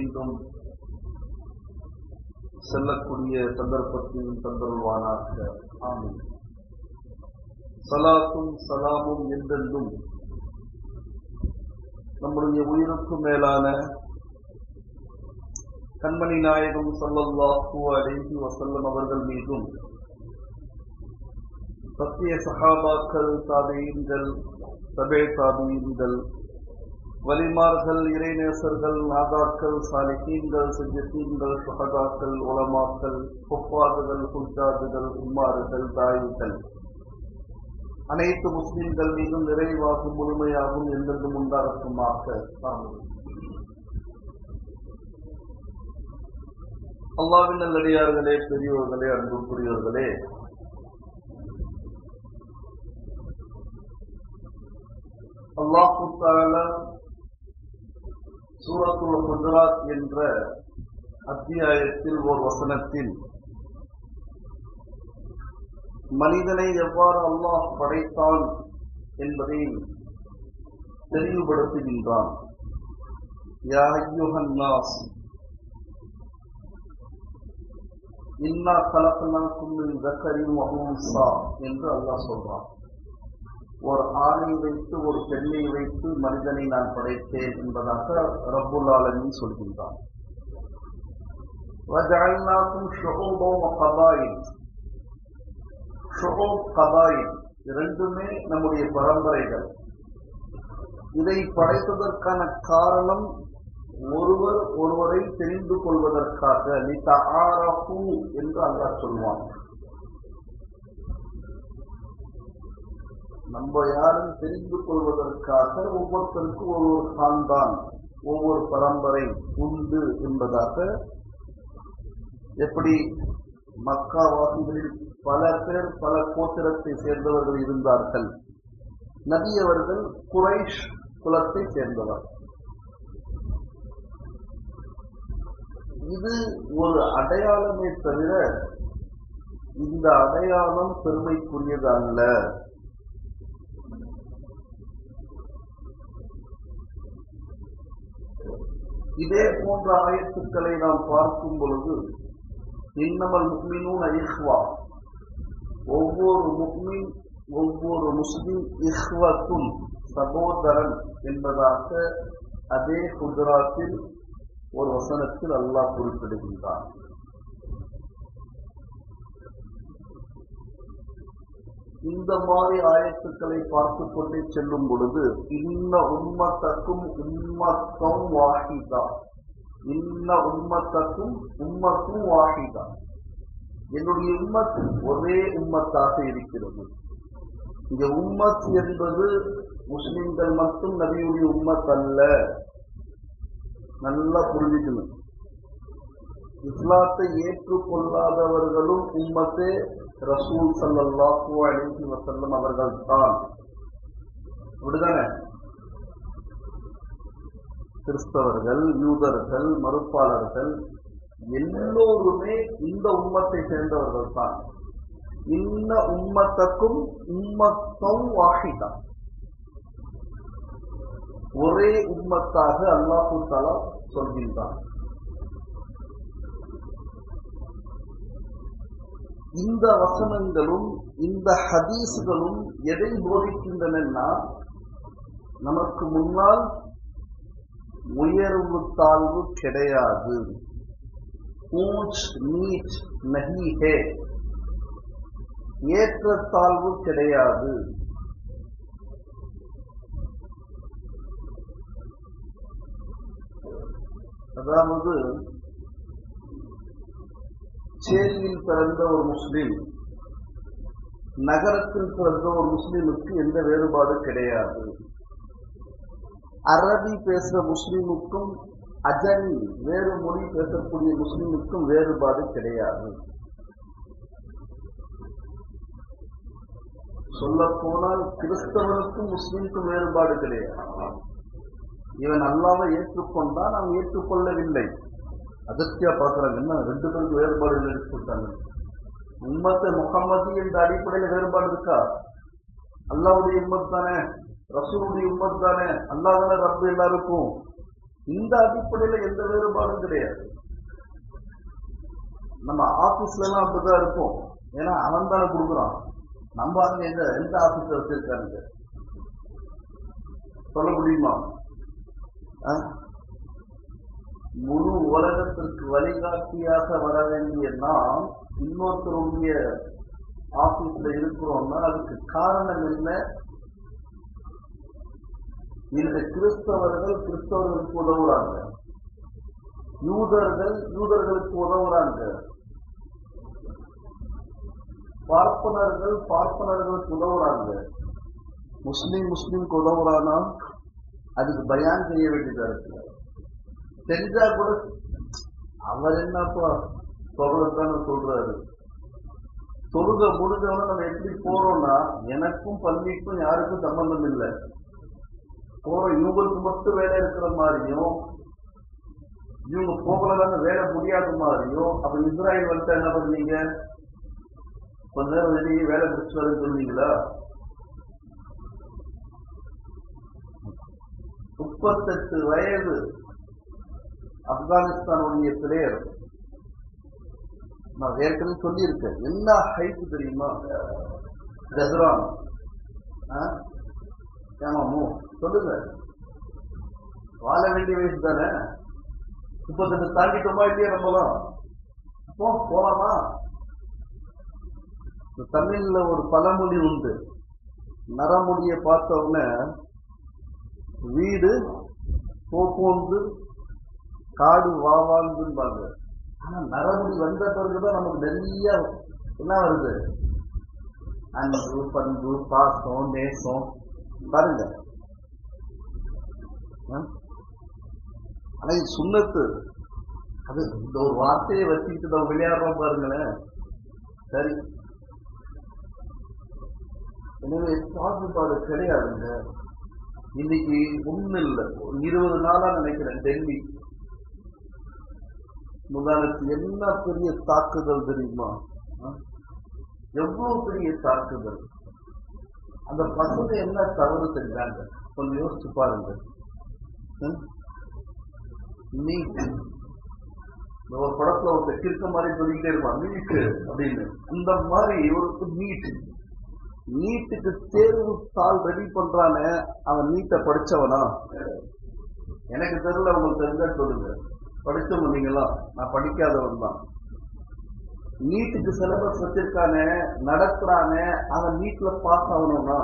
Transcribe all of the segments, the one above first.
மீண்டும் செல்லக்கூடிய சந்தர்ப்பத்தையும் தந்தருள்வானாக. ஆமீன். சலாத்தும் சலாமும் என்றென்றும் நம்முடைய உயிருக்கு மேலான கண்மணி நாயகம் ஸல்லல்லாஹு அலைஹி வஸல்லம் அவர்கள் மீதும், சத்திய சஹாபாக்கள், தாபீன்கள், தபே தாபீன்கள், வலிமார்கள், இறைநேசர்கள், நாதாக்கள், சாலிஹீன்கள், சித்திகீன்கள், ஷுஹதாக்கள், உலமாக்கள், குஃபாதுகள், ஹுஜ்ஜாதுகள், உம்மார்கள், தாயிகள், அனைத்து முஸ்லிம்கள் மீதும் நிறைவாகும் முழுமையாகும் என்றென்றும் உண்டாகட்டுமாக. ஆமீன். அல்லாஹ்வின் நல்லடியார்களே, பெரியோர்களே, அன்புக்குரியவர்களே, அல்லாஹ் தஆலா சூரத்துல் ஹுஜராத் என்ற அத்தியாயத்தில் ஓர் வசனத்தில் மனிதனை எவ்வாறு அல்லாஹ் படைத்தான் என்பதை தெளிவுபடுத்துகின்றான். யா அய்யுஹன் நாஸ் இன்னா கலக்னாக்கும் மின் ஸக்கரின் வ உன்ஸா என்று அல்லாஹ் சொல்றான். ஒரு ஆணை வைத்து ஒரு பெண்ணை வைத்து மனிதனை நான் படைத்தேன் என்பதாக ரப்புல் ஆலமீன் சொல்கின்றான். வஜஅல்னாக்கும் ஷுஊபன் வ கபாயில். ஷுஊப், கபாயில் இரண்டுமே நம்முடைய பரம்பரைகள். இதை படைத்ததற்கான காரணம் ஒருவர் ஒருவரை தெரிந்து கொள்வதற்காக. லிதஆரஃபு என்று அல்லாஹ் சொல்வான். நம்ம யாரும் தெரிந்து கொள்வதற்காக ஒவ்வொருத்தருக்கும் ஒவ்வொரு சான்தான், ஒவ்வொரு பரம்பரை உண்டு என்பதாக. எப்படி மக்கா வாசிகளில் பல பேர் பல கோத்திரத்தை சேர்ந்தவர்கள் இருந்தார்கள். நபி அவர்கள் குரைஷ் குலத்தை சேர்ந்தவர். இது ஒரு அடையாளமே தவிர இந்த அடையாளம் பெருமைக்குரியது அல்ல. இதே போன்ற ஆயத்துக்களை நாம் பார்க்கும் பொழுது, இன்னமல் முஃமினூன இஹ்வா, ஒவ்வொரு முஃமின், ஒவ்வொரு முஸ்லிம் இஹ்வத்துன், சகோதரன் என்பதாக அதே குஜராத்தில் ஒரு வசனத்தில் அல்லாஹ் குறிப்பிடுகின்றான். இந்த மாதிரி ஆயத்துக்களை பார்த்துக் கொண்டே செல்லும் பொழுது, இன்ன உம்மத்தக்கும் உம்மத்தும் வாஹிதா, இன்ன உம்மத்தக்கும் உம்மத்தும் வாஹிதா, என்னுடைய உம்மத் ஒரே உம்மத்தாக இருக்கிறது. இந்த உம்மத் என்பது முஸ்லிம்கள் மட்டும் நபியுடைய உம்மத் அல்ல. நல்லா புரிஞ்சுக்கணும். இஸ்லாத்தை ஏற்றுக்கொள்ளாதவர்களும் உம்மத்தே ரசூல் ஸல்லல்லாஹு அலைஹி வஸல்லம் அவர்கள் தான். அப்படிதானே? கிறிஸ்தவர்கள், யூதர்கள், மறுப்பாளர்கள் எல்லோருமே இந்த உம்மத்தை சேர்ந்தவர்கள் தான். இன்ன உம்மத்தக்கும் உம்மத்தும் வாஹிதா, ஒரே உம்மத்தாக அல்லாஹ் தஆலா சொல்கின்றான். இந்த வசனங்களும் இந்த ஹதீஸ்களும் எதை போதிக்கின்றன? நமக்கு முன்னால் உயர்வு தாழ்வு கிடையாது. ஊச் நீச் நஹி ஹே, ஏற்றத்தாழ்வு கிடையாது. அதாவது சேரியில் பிறந்த ஒரு முஸ்லிம், நகரத்தில் பிறந்த ஒரு முஸ்லிமுக்கு எந்த வேறுபாடு கிடையாது. அரபி பேசுற முஸ்லிமுக்கும் அஜமி வேறு மொழி பேசக்கூடிய முஸ்லிமுக்கும் வேறுபாடு கிடையாது. சொல்ல போனால் கிறிஸ்தவனுக்கும் முஸ்லிமுக்கும் வேறுபாடு கிடையாது. இவன் அல்லாஹ்வை ஏற்றுக்கொண்டா நாம் ஏற்றுக்கொள்ளவில்லை, அதிர்ச்சியா பார்க்கிறாங்க. என்ன ரெண்டு பேருக்கு வேறுபாடு எடுத்துட்டாங்க. உம்மத்து முஹம்மதி என்ற அடிப்படையில் வேறுபாடு இருக்கா? அல்லாஹ்வுடைய உம்மத் தானே, ரசூலுடைய உம்மத் தானே, அல்லாஹ் தானே ரப்பு எல்லாருக்கும். இந்த அடிப்படையில எந்த வேறுபாடும் கிடையாது. நம்ம ஆபீஸ்ல எல்லாம் அப்படிதான் இருக்கும். ஏன்னா அவன் தானே கொடுக்குறான். நம்ம அங்க எந்த ஆபீஸ்ல வச்சிருக்காங்க சொல்ல முடியுமா? முழு உலகத்திற்கு வழிகாட்டியாக வர வேண்டிய நாம் இன்னொருத்தருடைய ஆபீஸ்ல இருக்கிறோம்னா அதுக்கு காரணம் என்ன? இந்த கிறிஸ்தவர்கள் கிறிஸ்தவர்களுக்கு உதவுறாங்க, யூதர்களுக்கு உதவுறாங்க, பார்ப்பனர்களுக்கு உதவுறாங்க. முஸ்லிம்க்கு உதவுறானா அதுக்கு பயான் செய்ய வேண்டியதா இருக்கு. தெரிஞ்சா கூட அவர் என்னப்பா சொல்றதுதானே சொல்றாரு. தொழுக முடிஞ்சவன நம்ம எப்படி போறோம்னா எனக்கும் பள்ளிக்கும் யாருக்கும் சம்பந்தம் இல்லை. போறோம் இவங்களுக்கு மட்டும் வேலை இருக்கிற மாதிரியும் இவங்க போகலதான வேலை முடியாத மாதிரியும். அப்ப இஸ்ராயல் வந்துட்டு என்ன பண்ணீங்க? கொஞ்ச நேரம் வெளியே வேலை முடிச்சு வரேன்னு சொன்னீங்களா? 38 வயது ஆப்கானிஸ்தானுடைய பிளேயர். நான் ஏற்கனவே சொல்லியிருக்கேன். என்ன ஹைட் தெரியுமா? கஜரான் ஏமாமோ சொல்லுங்க. வாழ வேண்டிய வயசு தானே. 38 தாண்டிட்டோமா இல்லையா? நம்மளாம் போலாமா? தமிழ்ல ஒரு பழமொழி உண்டு. நரமுடிய பார்த்தவன வீடு போந்து காடு வாவாங்கும்பாங்க. ஆனா நரமுடி வந்த பிறகுதான் நமக்கு நிறைய என்ன வருது? அன்பு, பண்பு, பாசம், நேசம். பாருங்க, ஆனா இது சுண்ணத்து. அது இந்த ஒரு வார்த்தையை வச்சுக்கிட்டு நம்ம விளையாடுறோம் பாருங்களேன். சரி, எனவே பாகுபாடு கிடையாதுங்க. இன்னைக்கு ஒண்ணு இல்லை, 20 நாளா நினைக்கிறேன் டெல்லி முதானத்து என்ன பெரிய தாக்குதல் தெரியுமா? எவ்வளவு பெரிய தாக்குதல். அந்த பசங்க என்ன தவறு செஞ்சாங்க கொஞ்சம் யோசிச்சு பாருங்க. நீட் ஒரு படத்துல ஒரு கிறுக்க மாதிரி சொல்லிக்கிட்டே இருப்பான், நீட்டு அப்படின்னு. அந்த மாதிரி ஒரு நீட்டுக்கு தேர்வு தாள் ரெடி பண்றானே, அவன் நீட்டை படிச்சவனா? எனக்கு தெரியல, உங்களுக்கு தெரிஞ்சா சொல்லுங்க. படிச்சவங்க நீங்களா? நான் படிக்காதவன் தான். நீட்டுக்கு சிலபஸ் வச்சிருக்கானே, நடத்துறானே, அவன் நீட்ல பாஸ் ஆகணும்னா?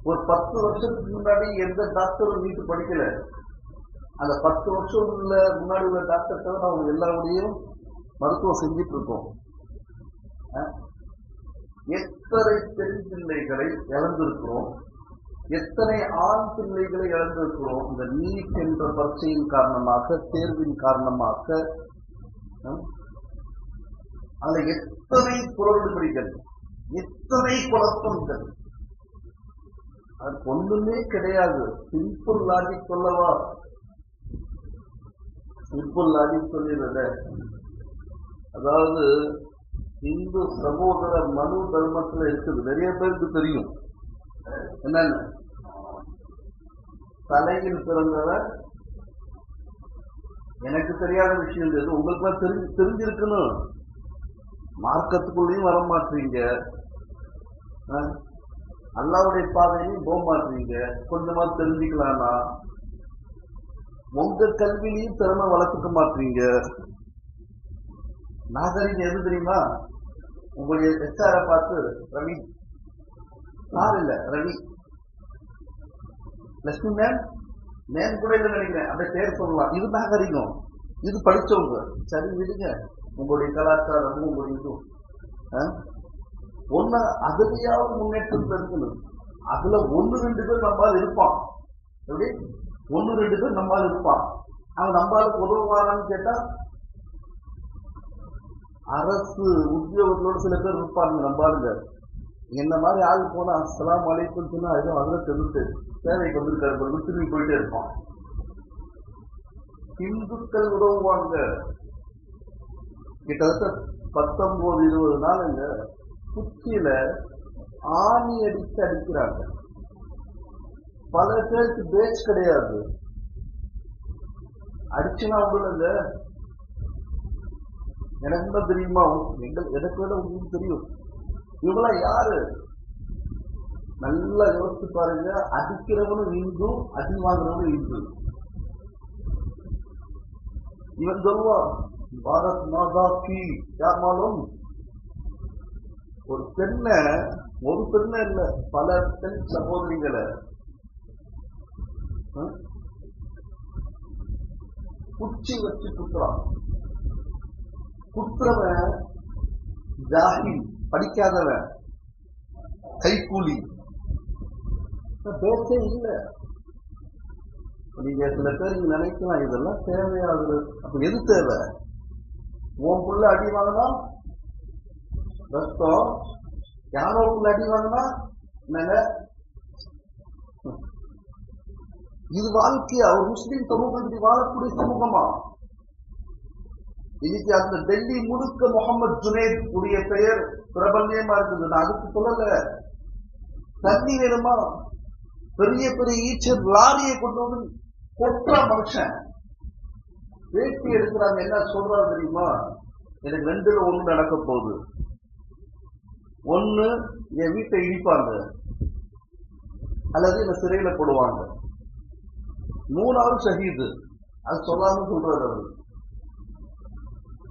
ஒரு 10 வருஷத்துக்கு முன்னாடி எந்த டாக்டரும் நீட்டு படிக்கல. அந்த 10 வருஷம் முன்னாடி உள்ள டாக்டர் தவிர அவங்க எல்லாருடையும் மருத்துவம் செஞ்சிட்டு இருக்கோம். எத்தனை பெண் பிள்ளைகளை இழந்திருக்கிறோம், எத்தனை ஆண் பிள்ளைகளை இழந்திருக்கிறோம் இந்த நீட் என்ற பரீட்சையின் காரணமாக, தேர்வின் காரணமாக. அதுல எத்தனை குரல்கள், எத்தனை குழப்பங்கள். அதுக்கு ஒண்ணுமே கிடையாது. சிம்பிள் லாஜிக் சொல்லவா? சிம்பிள் லாஜிக் சொல்லிடுறத. அதாவது இந்து சகோதர மனு தர்மத்துல இருக்குது, நிறைய பேருக்கு தெரியும். என்னன்னு? தலையில் பிறந்தவர். எனக்கு தெரியாத விஷயம் எது உங்களுக்கு தெரிஞ்சிருக்கணும். மார்க்கத்துக்குள்ளேயும் வர மாட்டீங்க, அல்லாவுடைய பாதையிலையும் போக மாட்டீங்க. கொஞ்சமா தெரிஞ்சுக்கலாம்னா உங்க கல்வியிலையும் திறமை வளர்த்துக்க மாட்டீங்க. நாகரிகம் எது தெரியுமா? உங்களுடைய HR பார்த்து ரவி சார் இல்ல ரவி லட்சுமி மேம் கூட இல்ல நினைக்கிறேன், அப்படியே பேர் சொல்லலாம். இது நாகரிகம், இது படிச்சவங்க. சரி விடுங்க, உங்களுடைய கலாச்சாரமும் உங்களுடைய இதுவும் ஒண்ணு. அதுலயாவது முன்னேற்றம் இருக்கணும். அதுல 1-2 பேர் நம்மால் இருப்பான். எப்படி 1-2 பேர் நம்மால் இருப்பான். அவன் நம்மளுக்கு உதவுவாரான்னு கேட்டா, அரசு உத்தியோகத்தோடு சில பேர் இருப்பாங்க நம்பாளுங்க. என்ன மாதிரி ஆள் போனா அஸ்ஸலாமு அலைக்கும் சொன்னா அதுல தெரிஞ்சு சேவைக்கு வந்திருக்காரு, திரும்பி போயிட்டே இருப்பான். இந்துக்கள் உதவுவாங்க. கிட்டத்தட்ட 19-20 நாளுங்க குச்சியில ஆணி அடிச்சு அடிக்கிறாங்க. பல பேருக்கு பேச்சு கிடையாது. அடிச்சுனா உங்களுக்கு எனக்கு என்ன தெரியுமா, எனக்கு விட உங்களுக்கு தெரியும். இவங்களா யாரு? நல்லா யோசிச்சு பாருங்க. அடிக்கிறவனும் இந்து, அடி வாங்குறவனும் இந்து. இவன் சொல்லுவான் பாரத் மாதா கி யாமாலும். ஒரு பெண்ணை இல்ல, பல பெண் சகோதரிகளை குச்சி வச்சு குத்துறான். குத்துறவன் ஜாஹில், படிக்காதவன், கைக்கூலி, பேச்சே இல்லை. நீங்க சில பேர் நினைக்கலாம் இதெல்லாம் தேவையாகுது. அப்ப எது தேவை? உன் புள்ள அடி வாங்கினா ரத்தம், யாரோ புள்ள அடி வாங்கினா என்னங்க இது வாழ்க்கையா? ஒரு முஸ்லீம் சமூகம் இப்படி வாழக்கூடிய சமூகமா? இன்னைக்கு அந்த டெல்லி முழுக்க முகமது ஜுனைத் உடைய பெயர் பிரபல்யமா இருக்குது. நான் அதுக்கு சொல்லல. தண்ணி வேணுமா? பெரிய பெரிய ஈச்சர் லாரியை கொண்டு வந்து கொட்டுற மனுஷன் வேட்டி எடுக்கிறாங்க. என்ன சொல்றாரு தெரியுமா? எனக்கு ரெண்டுல ஒண்ணு நடக்க போகுது. ஒண்ணு என் வீட்டை இடிப்பாங்க, அல்லது என்ன சிறையில போடுவாங்க. மூணாவது ஷஹீது. அது சொல்லாம சொல்றாரு அவரு.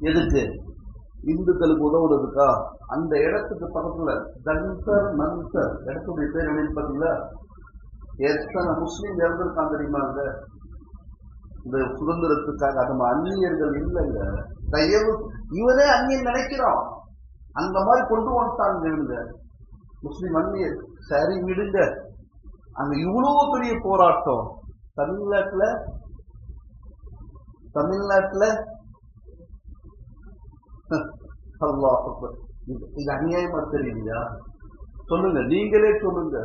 எதுக்கு? இந்துக்களுக்கு உதவுறதுக்கா? அந்த இடத்துக்கு பக்கத்துல ஜன்சர் மன்சர் இடத்துடைய பேர் எழுதி பாத்தீங்களா? எத்தனை முஸ்லீம் இறந்திருக்காங்க தெரியுமா? இந்த சுதந்திரத்துக்காக. நம்ம அந்நியர்கள் இல்லைங்க. தயவு, இவனே அந்நியன் நினைக்கிறான். அந்த மாதிரி கொண்டு வந்துட்டாங்க இவங்க முஸ்லீம் அந்நியர். சரி விடுங்க. அங்க இவ்வளவு பெரிய போராட்டம் தமிழ்நாட்டுல இது அநியாயமா தெரியலையா? சொல்லுங்க, நீங்களே சொல்லுங்க.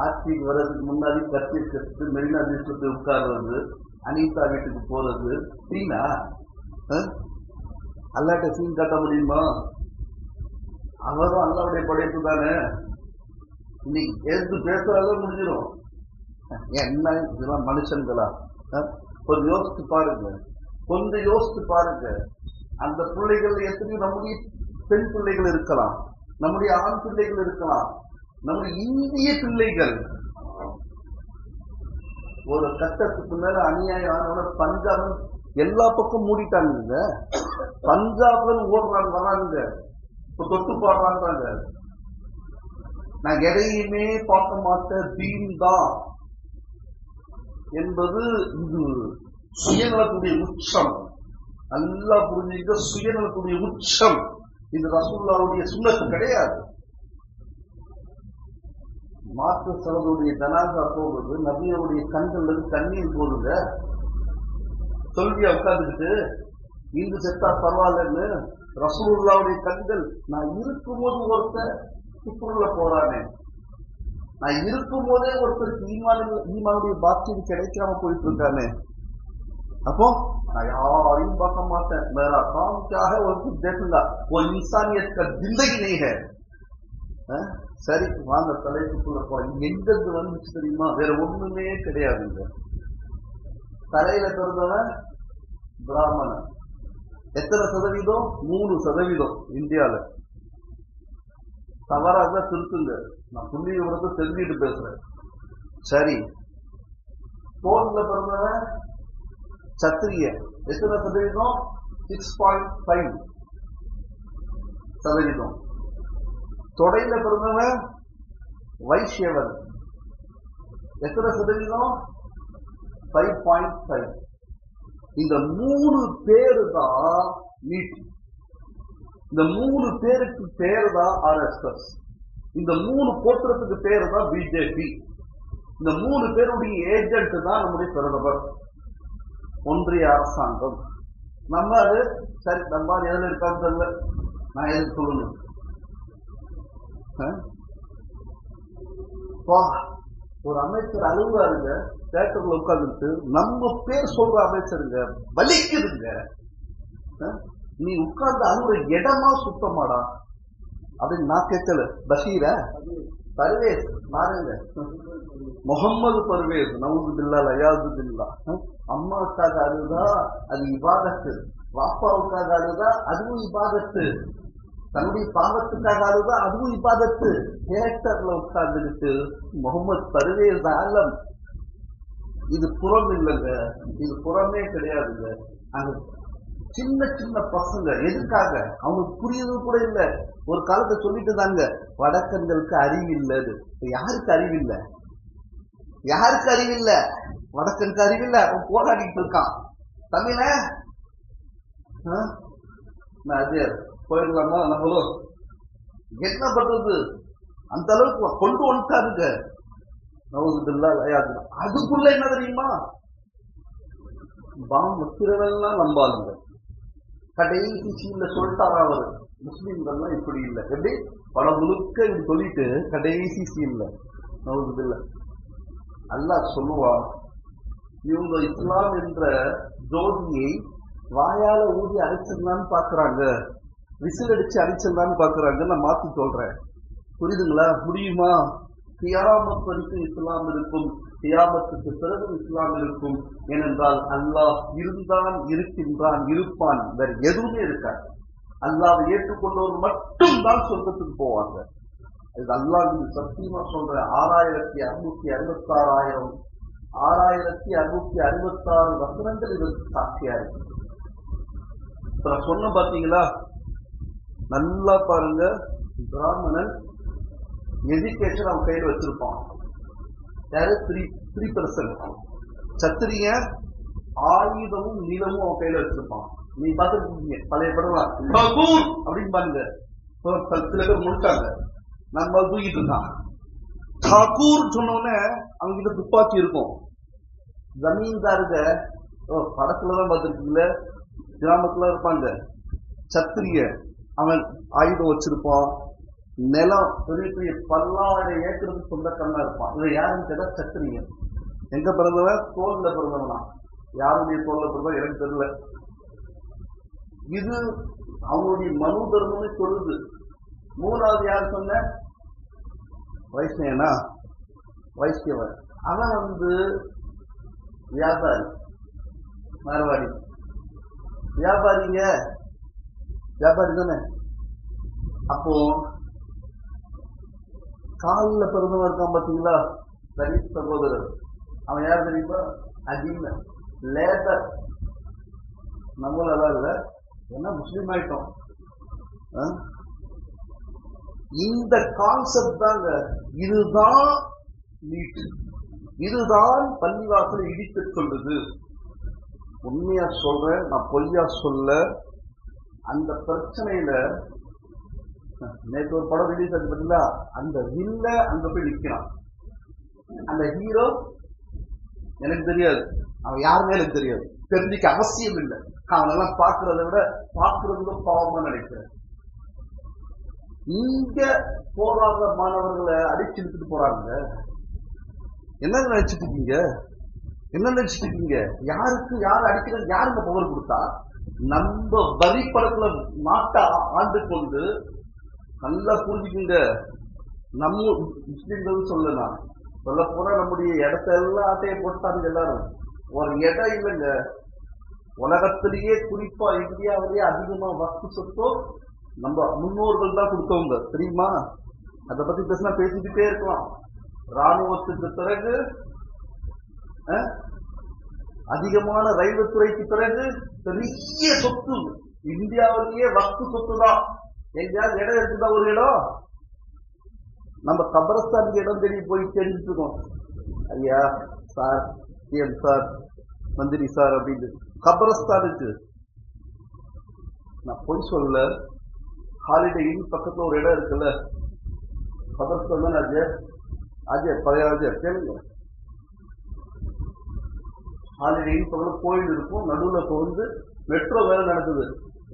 ஆட்சிக்கு வர்றதுக்கு முன்னாடி கட்சி கட்டு மெரினா பீச்சுக்கு உட்கார்றது, அனிதா வீட்டுக்கு போறது சீனா? அல்லாட்ட சீன் காட்ட முடியுமா? அவரும் அல்லாவுடைய படைப்பு தானே. இன்னைக்கு எடுத்து பேசுறத முடிஞ்சிடும். என்ன இதெல்லாம் மனுஷன்களா? கொஞ்சம் யோசித்து பாருங்க. அந்த பிள்ளைகள் எத்தனையோ நம்முடைய பெண் பிள்ளைகள் இருக்கலாம், நம்முடைய ஆண் பிள்ளைகள் இருக்கலாம், நம்முடைய இந்திய பிள்ளைகள். ஒரு கட்டத்துக்கு மேல அநியாயம் ஆனோட பஞ்சாப் எல்லா பக்கம் மூடிட்டாங்க. பஞ்சாப்ல ஓடுறாங்க, வராங்க, இப்ப தொட்டு பாடுறாங்க. நான் எதையுமே பார்க்க மாட்டேன், தீன் தான் என்பது இது சுயநலத்துடைய உச்சம். நல்லா புரிஞ்சுக்க, சுயநலத்துடைய உச்சம். இது ரசூலுல்லாஹ்வுடைய சுன்னத்து கிடையாது. மாற்று சகோதரருடைய ஜனாஸா போகுது, நபியோடைய கண்கள்ல தண்ணீர் போகுங்க. சொல்வியா உட்கார்ந்துக்கிட்டு இந்து செத்தா பரவாயில்லன்னு? ரசூலுல்லாஹ்வுடைய கண்கள், நான் இருக்கும்போது ஒருத்தர் குப்புருல போறானே, நான் இருக்கும் போதே ஒருத்தருக்கு ஈமானுடைய பாக்கியம் கிடைக்காம போயிட்டு இருக்கானே, அப்போ நான் யாரையும் பார்க்க மாட்டேன். मेरा काम क्या है वो कुछ देखूंगा, वो इंसानियत का जिंदगी नहीं है. சரி வாங்க தலைப்புக்குள்ள போறோம். எங்கிருந்து வந்துச்சு தெரியுமா? வேற ஒண்ணுமே கிடையாதுங்க. தலையில பிறந்தவன் பிராமணன். எத்தனை சதவீதம்? 3% இந்தியால. தவறாக திருத்துங்க, நான் புள்ளி விவரத்தை தெரிஞ்சுட்டு பேசுறேன். சரி, போன்ல பிறந்தவன் சத்திரிய. எத்தனை சதவீதம்? 6.5%. தொடையில பிறந்தவன் வைஷ்யவன். எத்தனை சதவீதம்? 5.5. இந்த 3 பேரு தான் நீட். இந்த 3 பேருக்கு பேரு தான் RSS. இந்த 3 கோத்திரத்துக்கு பேரு தான் பிஜேபி. இந்த 3 பேருடைய ஏஜென்ட் தான் நம்முடைய பிரதமர், ஒன்றிய அரசாங்கம். நம்ம அது சரி, நம்ம எதுல இருக்கான்னு தெரியல, நான் எதுக்கு சொல்லணும்? ஒரு அமைச்சர் அழுவாருங்க, தேட்டர்ல உட்கார்ந்துட்டு, நம்ம பேர் சொல்ற அமைச்சருங்க, வலிக்குதுங்க. நீ உட்கார்ந்து அழுகுற இடமா சுத்தமாடா அப்படின்னு நான் கேட்கல. பர்வேஸ் பாருங்க, முகம்மது பர்வேஸ் நவுது பில்லா லயாது பில்லா. அம்மாவுக்காக அழுதா அது இபாதத்து, வாப்பாவுக்காக அழுதா அதுவும் இபாதத்து, தன்னுடைய பாவத்துக்காக அழுதா அதுவும் இபாதத்து. தியேட்டர்ல உட்கார்ந்துக்கிட்டு முகமது பர்வேஸ் ஆலம், இது புறம் இல்லைங்க, இது புறமே கிடையாதுங்க. அங்க சின்ன சின்ன பசங்க எதுக்காக அவங்களுக்கு புரியுது கூட இல்லை. ஒரு காலத்தை சொல்லிட்டு தாங்க வடக்கன்களுக்கு அறிவு இல்லது. யாருக்கு அறிவில்லை? யாருக்கு அறிவில்லை? வடக்கனுக்கு அறிவில்லை. அவன் போராடிட்டு இருக்கான். தமிழ போயிடலாமா நம்மளும்? என்ன பண்றது? அந்த அளவுக்கு கொண்டு வந்துட்டாருங்க. அதுக்குள்ள என்ன தெரியுமா? பாம்பு வைக்கிறவெல்லாம் நம்பாளுங்க. கடைசி சீன்ல சொல்லிட்டாரா அவரு, முஸ்லிம்கள்லாம் இப்படி இல்லை. எப்படி படம் முழுக்க இப்படி சொல்லிட்டு கடைசி சீன்ல நவுதுபில்லா அல்லாஹ் சொல்லுவான், இவங்க இஸ்லாம் என்ற ஜோதியை வாயால ஊதி அடிச்சிடலான்னு பாக்குறாங்க, விசில் அடிச்சு அடிச்சிடலான்னு பாக்குறாங்க. நான் மாத்தி சொல்றேன், புரியுதுங்களா? முடியுமா? கியாமத் வரைக்கும் இஸ்லாம் இருக்கும், கியாமத்துக்கு பிறகு இஸ்லாம் இருக்கும். ஏனென்றால் அல்லாஹ் இருந்தான், இருக்கின்றான், இருப்பான், வேற எதுவுமே இருக்காது. அல்லாஹ்வை ஏற்றுக்கொண்டவர் மட்டும் தான் சொர்க்கத்துக்கு போவாங்க. இது அல்லாஹ் சத்தியமா சொல்றேன். 6666 வசனங்கள் இதற்கு சாட்சியா இருக்கு. இப்ப நான் சொன்ன பாத்தீங்களா? நல்லா பாருங்க, பிராமணன் எஜுகேஷன் அவன் கையில் வச்சிருப்பான். யாரு? 3%. சத்திரிய ஆயுதமும் நீளமும் அவன் கையில வச்சிருப்பான். நீ பார்த்துருக்கீங்க பழைய படம் அப்படின்னு பாருங்க. சில பேர் முடிச்சாங்க, நம்ம தூக்கிட்டு இருக்கான். டாக்கூர் சொன்னோடனே அவங்க கிட்ட துப்பாக்கி இருக்கும். ஜமீன்தாருங்க படத்துலதான் பார்த்துருக்கீங்கள, கிராமத்துல இருப்பாங்க. சத்திரிய அவன் ஆயுதம் வச்சிருப்பான். நிலம் பெரிய பெரிய 10,000 ஏக்கருக்கு சொந்தக்காரனா இருப்பான். இவன் யாருன்னு கேட்டா சத்திரியன். எங்க பிறந்தவன்? தோல்ல பிறந்தவனா? யாருடைய தோல்ல பிறந்தவன் எனக்கு தெரியல. இது அவனுடைய மனு தர்மம்னு சொல்லுது. மூணாவது யார் சொன்ன? வைஷ்ணவனா? வைஷ்ணவன். அவன் வியாபாரி, மாரவாடி வியாபாரிங்க, வியாபாரி தானே. அப்போ காலில் பிறந்தவன் இருக்கான் பாத்தீங்களா, சரி சகோதரர், அவன் யார் தெரியுமா? அடிமை, லேபர். நம்மள இல்ல, ஏன்னா முஸ்லீம் ஆயிட்டோம். இந்த கான்செப்ட் தாங்க. இதுதான் நீட், இதுதான் பள்ளிவாசலை இடித்து சொல்லுது. உண்மையா சொல்றேன், நான் பொய்யா சொல்ல. அந்த பிரச்சனையில நேற்று ஒரு படம் ரிலீஸ் ஆச்சு பார்த்தீங்களா, அந்த வில்ல அங்க போய் நிக்கிறான். அந்த ஹீரோ எனக்கு தெரியாது, அவன் யாருமே எனக்கு தெரியாது, தெரிஞ்சிக்க அவசியம் இல்லை. அவனெல்லாம் பார்க்கறத விட பார்க்கறது பாவமா நினைக்கிறேன். இங்க போராடுற மாணவர்களை அடிச்சு இழுத்துட்டு போறாங்க. என்ன நினைச்சிட்டு இருக்கீங்க? என்ன நினைச்சிட்டு இருக்கீங்க? யாருக்கு யாரு அடிக்கிறது? யாருங்க பவர் கொடுத்தா? நம்ம வரி படத்துல நாட்டை ஆண்டு கொண்டு நல்லா புரிஞ்சுக்குங்க. நம்ம முஸ்லிம்கள் சொல்லலாம், சொல்ல போனா நம்முடைய இடத்த எல்லாம் ஆட்டையை போட்டாங்க எல்லாரும். ஒரு இடம் இல்லைங்க, உலகத்திலேயே குறிப்பா இந்தியாவிலேயே அதிகமா வஸ்து சொத்தோ நம்ம முன்னோர்கள் தான் கொடுத்தவங்க, தெரியுமா? அதை பத்தி பேசினா பேசிக்கிட்டே இருக்கலாம். ராணுவத்துக்கு பிறகு அதிகமான ரயில்வே துறைக்கு பிறகு பெரிய சொத்து இந்தியாவிலேயே வஸ்து சொத்து தான். எங்கேயாவது இடம் இருக்குதா? ஒரு இடம் நம்ம கபரஸ்தானுக்கு இடம் தேடி போய் தெரிஞ்சுட்டு இருக்கோம். ஐயா சார், சிஎம் சார், மந்திரி சார் அப்படின்னு கபரஸ்தானுக்கு. நான் போய் சொல்ல, ஹாலிடே இன் பக்கத்துல ஒரு இடம் இருக்குல்ல, கபரஸ்தான் தானே அஜய்? அஜய் பழைய அஜய் கேளுங்க. ஹாலிடே இன் பக்கத்துல கோயில் இருக்கும், நடுவில் இப்போ மெட்ரோ வேலை நடக்குது.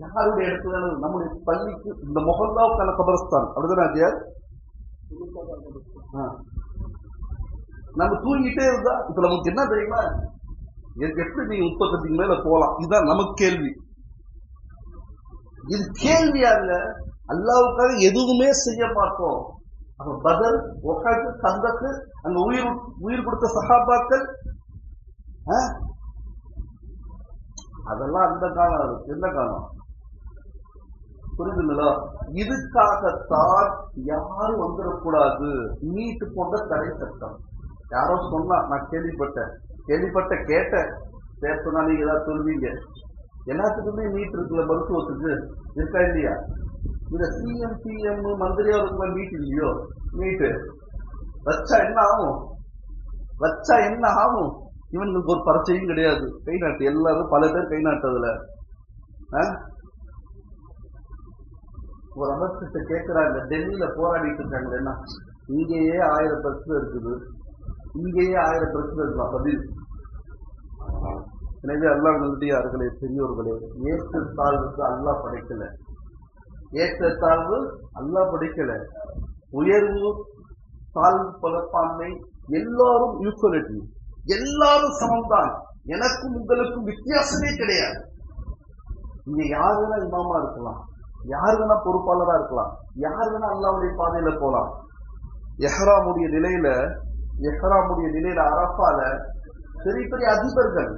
யாருடைய இடத்துல? நம்முடைய பள்ளிக்கு இந்த மொஹல்லாவுக்கான கபரஸ்தான், அப்படிதானே அஜயார்? நம்ம தூங்கிட்டே இருந்தா இப்ப நமக்கு என்ன தெரியுமா, எப்படி நீங்க 35 மேல போலாம்? இதுதான் நமக்கு கேள்வி. இது கேள்வியாங்க. அல்லாவுக்காக எதுவுமே செய்ய மாட்டோம். அப்ப பதர், ஒஹது, கந்தக்கு, அங்க உயிர் கொடுத்த சஹாபாக்கள், அதெல்லாம் அந்த காலம் இருக்கு. எந்த காலம் புரியுதுங்களா? இதுக்காகத்தான் யாரும் வந்துடக்கூடாது நீட்டு போன்ற தடை சட்டம். யாரோ சொன்னா, நான் கேட்டேன் பேசுனா நீங்க ஏதாவது சொல்வீங்க. எல்லாத்துக்குமே நீட் இருக்குல்ல, மருத்துவத்துக்கு இருக்கா இல்லையா? இந்த சிஎம் பிஎம் மந்திரியா இருக்குள்ள நீட் இல்லையோ? நீட்டு வச்சா என்ன ஆகும்? இவனுக்கு ஒரு பரீட்சையும் கிடையாது. கை நாட்டு எல்லாரும் பல பேர் கை நாட்டதுல ஒரு அமைச்சர்கிட்ட கேட்கிறாங்க, டெல்லியில போராடிட்டு இருக்காங்க, என்ன இங்கேயே 1000 பிரச்சனை இருக்குது, இங்கேயே 1000 பிரச்சனை இருக்கலாம் பதில். எனவே அல்லாஹ் நல்லடியார்களே, பெரியோர்களே, ஏற்றத்தாழ்வுக்கு அல்லாஹ் படைக்கல. ஏற்றத்தாழ்வு அல்லாஹ் படைக்கல. உயர்வு தாழ்வு பலப்பான்மை எல்லாரும் ஈக்குவலிட்டி, எல்லாரும் சமம்தான். எனக்கும் உங்களுக்கும் வித்தியாசமே கிடையாது. இங்க யார் வேணா இமாமா இருக்கலாம், யார் வேணா பொறுப்பாளரா இருக்கலாம், யார் வேணா அல்லாஹ்வுடைய பாதையில போலாம். எஹ்ராமுடைய நிலையில அரஃபால பெரிய பெரிய அதிபர்கள்,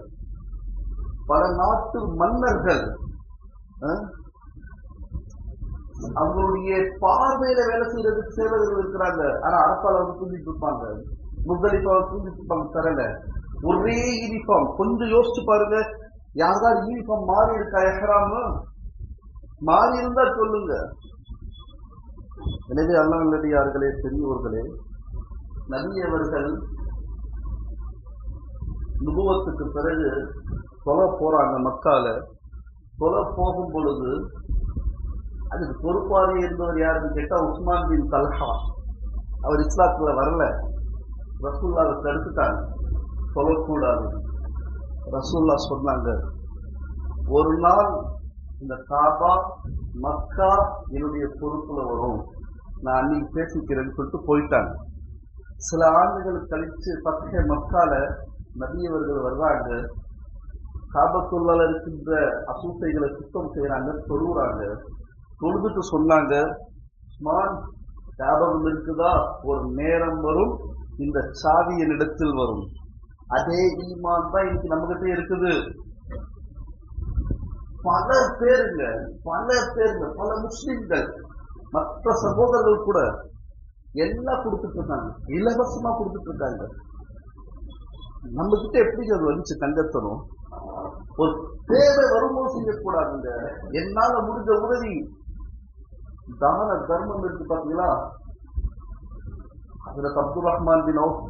பல நாட்டு மன்னர்கள் அவங்களுடைய பார்வையில வேலை செய்யறதுக்கு சேவகர்கள் இருக்கிறாங்க. ஆனா அரஃபால வந்து தூங்கிட்டு இருப்பாங்க, முஸ்தலிஃபாவை தூங்கிட்டு இருப்பாங்க. தரல ஒரே யூனிஃபார்ம். கொஞ்சம் யோசிச்சு பாருங்க, யாராவது யூனிஃபார்ம் மாறி இருக்கா? எஹ்ராம் மாறி இருந்தா சொல்லுங்க. எனவே அல்லாஹ் நல்லடியார்களே, பெரியோர்களே, நபி அவர்கள் நுபுவத்துக்கு பிறகு தொலை போறாங்க. மக்கால தொலை போகும் பொழுது அதுக்கு பொறுப்பாளி என்பவர் யாருன்னு கேட்டா உஸ்மான் பின் தல்ஹா. அவர் இஸ்லாத்துல வரல, ரசூலுல்லாஹ் தடுத்துட்டாங்க, சொல்லக்கூடாது. ரசூலுல்லாஹ் சொன்னாங்க, ஒரு நாள் இந்த காபா மக்கா என்னுடைய பொறுப்புல வரும், நான் அன்னைக்கு பேசிக்கிறேன்னு சொல்லிட்டு போயிட்டாங்க. சில ஆண்டுகள் கழிச்சு பத்தே மக்கால நபியவர்கள் வர்றாங்க, காபத்துள்ளால இருக்கின்ற அசூசைகளை சுத்தம் செய்யறாங்க, தொழுறாங்க. தொழுதுட்டு சொன்னாங்க, உஸ்மான், ஞாபகம் இருக்குதா? ஒரு நேரம் வரும், இந்த சாவி என்னிடத்தில் வரும். அதே ஈமான் தான் இன்னைக்கு நம்ம கிட்டே இருக்குது. பல பேருங்க பல முஸ்லிம்கள், மற்ற சகோதரர்கள் கூட எல்லாம் கொடுத்துட்டு இருக்காங்க, இலவசமா கொடுத்துட்டு இருக்காங்க. நம்ம கிட்ட எப்படி அது வந்துச்சு? கண்டத்தனும் ஒரு தேவை வரும்போது செய்யக்கூடாதுங்க. என்னால முடிஞ்ச உதவி, தான தர்மம் இருக்கு பாத்தீங்களா? அதுல அப்துல் ரஹ்மான் பின் அவுஃப்,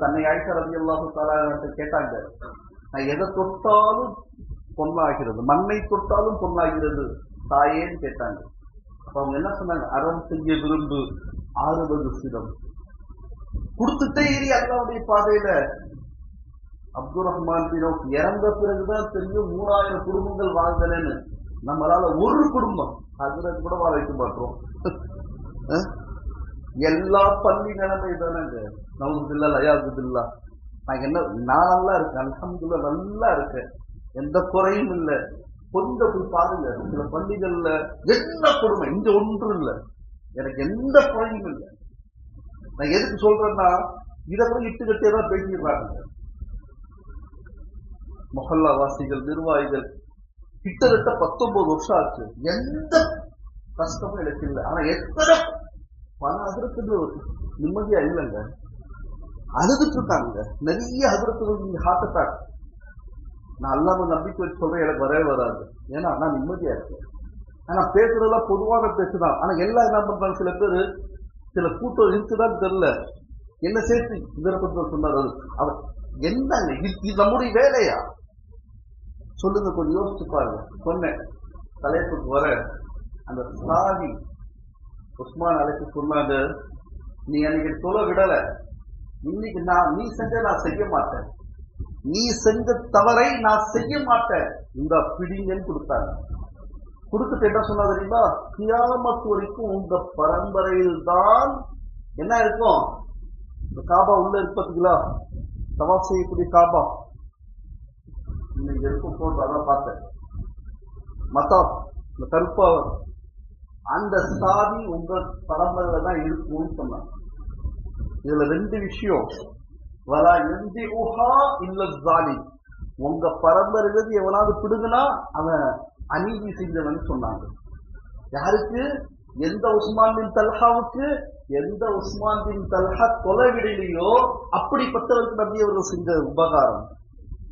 தன்னை ஆயிஷா ரலியல்லாஹு தஆலா கேட்டாங்க, நான் எதை தொட்டாலும் பொன்னாகிறது, மண்ணை தொட்டாலும் பொன்னாகிறது தாயேன்னு கேட்டாங்க. அப்ப அவங்க என்ன சொன்னாங்க? அறம் செய்ய விரும்பு 60 சிரம் கொடுத்துட்டே இரு அல்லாஹ்வுடைய பாதையில. அப்துல் ரஹ்மான் பின் அவுஃப் இறந்த பிறகுதான் தெரியும் 3000 குடும்பங்கள் வாழ்ந்தனன்னு. நம்மளால ஒரு குடும்பம் அதுல கூட வாழ வைக்க மாட்டோம். எல்லா பள்ளி நிலைமை தானங்க. நவுதுபில்லா லயாதுபில்லா. நான் நல்லா இருக்கேன், அல்ஹம்துலில்லாஹ் நல்லா இருக்கேன், எந்த குறையும் இல்லை. கொஞ்சம் போய் பாருங்க, சில பள்ளிகள்ல என்ன கொடுமை, இங்க ஒன்றும் இல்லை, எனக்கு எந்த குறையும் இல்லை. நான் எதுக்கு சொல்றேன்னா, இதை கூட இட்டுக்கட்டே தான் பேசிடுறாங்க. மொஹல்லா வாசிகள், நிர்வாகிகள், கிட்டத்தட்ட 19 வருஷம் ஆச்சு, எந்த கஷ்டமும் எனக்கு இல்லை. ஆனா எத்தனை பல அதிரத்துகள் நிம்மதியா இல்லைங்க, அழுதுட்டு இருக்காங்க. நிறைய அதிரத்துகள் ஹார்ட் அட்டாக். நான் அல்லாம நம்பிக்கை வச்சு சொல்றேன், எனக்கு வரவே வராது. ஏன்னா நான் நிம்மதியா இருக்கேன். ஆனா பேசுறதெல்லாம் பொதுவான பேசுதான். ஆனா எல்லாம் என்ன பண்றாங்க, சில பேர் சில கூட்டம் இருக்குதான் தெரியல, என்ன சேர்த்து இதர பத்தி சொன்னார். அவர் என்னங்க இது நம்முடைய வேலையா? சொல்லுங்க, கொஞ்சம் யோசிச்சு பாருங்க. சொன்னேன் தலைப்புக்கு வர, அந்த சாதி உஸ்மான் அழைத்து சொன்னாங்க, நீ அன்னைக்கு சொல்ல விடல, இன்னைக்கு நீ செஞ்ச நான் செய்ய மாட்டேன், நீ செஞ்ச தவறை நான் செய்ய மாட்டேன், இந்த பிடிங்கன்னு கொடுத்தாங்க. கொடுத்துட்டு என்ன சொன்னா தெரியுமா? கியாமத் வரைக்கும் உங்க பரம்பரையில் தான் என்ன இருக்கும்? இந்த காபா உள்ள இருப்பீங்களா? தவாப் செய்யக்கூடிய காபா இன்னைக்கு இருக்கும் போட்டு அதான் பார்த்தேன். மத்தா இந்த கருப்பா அந்த சாவி உங்க பரம்பரையில தான் இருக்கும்னு சொன்னாங்க. இதுல ரெண்டு விஷயம். வலா எந்தி உஹா இல்ல ஜாலி, உங்க பரம்பரையிலிருந்து எவனாவது பிடுங்கினா அவன் அநீதி செஞ்சவன் சொன்னாங்க. யாருக்கு? எந்த உஸ்மான் பின் தல்ஹாவுக்கு எந்த உஸ்மான் பின் தல்ஹா தொலைவிடலையோ அப்படிப்பட்டவருக்கு நபி அவர்கள் செஞ்ச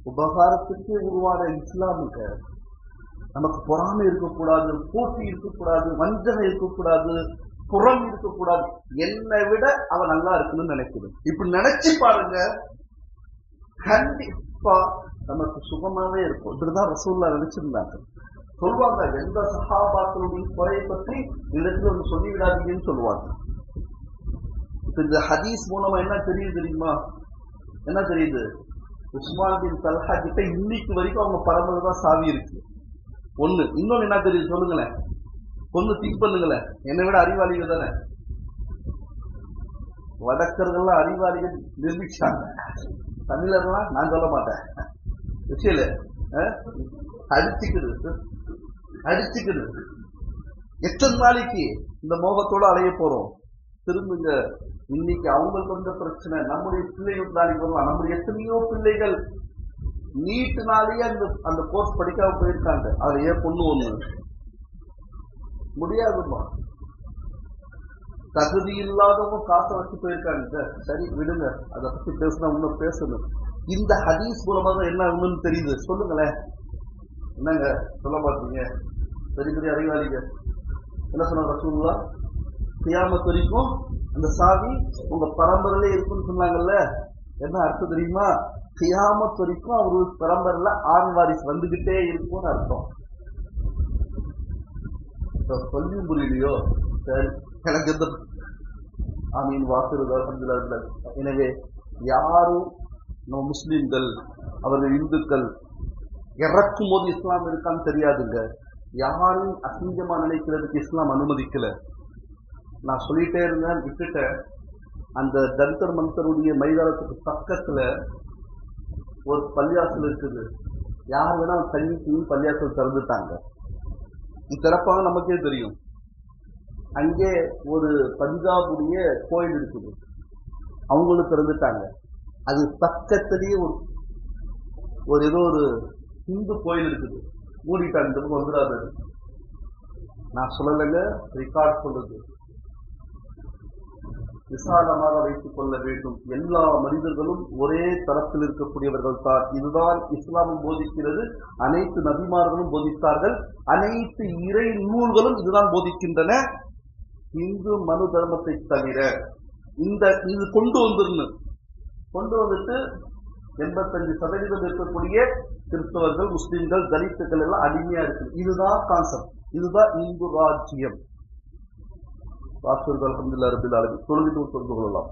உபகாரத்துக்கு உருவான இஸ்லாமுக்கு நமக்கு பொறாமை இருக்கக்கூடாது, போட்டி இருக்கக்கூடாது, வஞ்சகம் இருக்கக்கூடாது, புறம் இருக்கக்கூடாது. என்னை விட அவன் நல்லா இருக்குன்னு நினைக்குது. இப்படி நினைச்சு பாருங்க, கண்டிப்பா நமக்கு சுகமாவே இருக்கும். இப்படிதான் ரசூலுல்லாஹ் நினைச்சிருந்தாங்க. சொல்லுவாங்க, எந்த சஹாபாக்களுடைய குறையை பற்றி இடத்துல ஒன்று சொல்லிவிடாதீங்கன்னு சொல்லுவாங்க. இந்த ஹதீஸ் மூலமா என்ன தெரியுது தெரியுமா? என்ன தெரியுது? உஸ்மான் பின் தல்ஹா கிட்ட இன்னைக்கு வரைக்கும் அவங்க பரம்பரை தான் சாவி இருக்கு. ஒண்ணு. இன்னொன்னு என்ன தெரியுது சொல்லுங்களேன், ஒண்ணு திங்க் பண்ணுங்களேன். என்னை விட அறிவாளிகள் தானே வடக்கர்கள்லாம், அறிவாளிகள் நிரூபிச்சாங்க. தமிழர்லாம் நான் சொல்ல மாட்டேன் விஷயம் அடிச்சுக்குது. எத்தனை நாளைக்கு இந்த மோகத்தோட அலைய போறோம்? திரும்புங்க. இன்னைக்கு அவங்களுக்கு வந்த பிரச்சனை நம்முடைய பிள்ளைகள் நாளைக்கு வரலாம். நம்முடைய எத்தனையோ பிள்ளைகள் நீட்டுனாலேயே அந்த கோர்ஸ் படிக்காம போயிருக்காங்க. அதுல ஏன் பொண்ணு ஒண்ணு முடியாதுமா, தகுதி இல்லாதவங்க காசை வச்சு போயிருக்காங்க. சரி விடுங்க, அதை பத்தி பேசினா இன்னும் பேசணும். இந்த ஹதீஸ் மூலமாக என்ன ஒண்ணுன்னு தெரியுது சொல்லுங்களேன். என்னங்க சொல்ல மாட்டீங்க? பெரிய பெரிய அறிவாளிங்க என்ன சொன்னாங்க? ரசூலுல்லாஹ் கியாமத் வரைக்கும் அந்த சாவி உங்க பரம்பரையிலே இருக்குன்னு சொன்னாங்கல்ல. என்ன அர்த்தம் தெரியுமா? கியாமத் வரைக்கும் அவரு பரம்பரையில ஆண் வாரிசு வந்துகிட்டே இருக்கும்னு அர்த்தம். சொல்லியும் புரியலையோ? சரி, எனக்கு எந்த ஆமீன் வாக்குறுதல். எனவே யாரும் நம்ம முஸ்லிம்கள், அவர்கள் இந்துக்கள் இறக்கும் போது இஸ்லாம் இருக்கான்னு தெரியாதுங்க. யாரும் அசிங்கமா நினைக்கிறதுக்கு இஸ்லாம் அனுமதிக்கல. நான் சொல்லிட்டே இருந்தேன், விட்டுட்டேன். அந்த ஜந்தர் மந்தருடைய மைதானத்துக்கு பக்கத்துல ஒரு பள்ளியாசல் இருக்குது. யார் வேணா தண்ணிக்கு பள்ளியாசல் திறந்துட்டாங்க. திறப்பாக நமக்கே தெரியும். அங்கே ஒரு பஞ்சாபுடைய கோயில் இருக்குது, அவங்களும் திறந்துட்டாங்க. அது பக்கத்திலேயே ஒரு ஏதோ ஒரு இந்து கோயில் இருக்குது, மூடிட்டாங்க. வந்துடாது. நான் சொல்லலைங்க, ரெக்கார்ட் சொல்லுது. விசாலமாக வைத்துக் கொள்ள வேண்டும். எல்லா மனிதர்களும் ஒரே தரத்தில் இருக்கக்கூடியவர்கள் தான். இதுதான் இஸ்லாமும் போதிக்கிறது. அனைத்து நபிமார்களும் போதித்தார்கள். அனைத்து இறை நூல்களும் இதுதான் போதிக்கின்றன. இந்து மனு தர்மத்தை தவிர இது கொண்டு வந்துட்டு 85% இருக்கக்கூடிய கிறிஸ்தவர்கள், முஸ்லிம்கள், தலித்துக்கள் எல்லாம் அடிமையா இருக்கு. இதுதான் கான்செப்ட். இதுதான் இந்து ராஜ்யம். வாசர்கள் அல்ஹம்துலில்லாஹ் ரப்பில் ஆலமீன். தொழுது கொள்ளலாம்.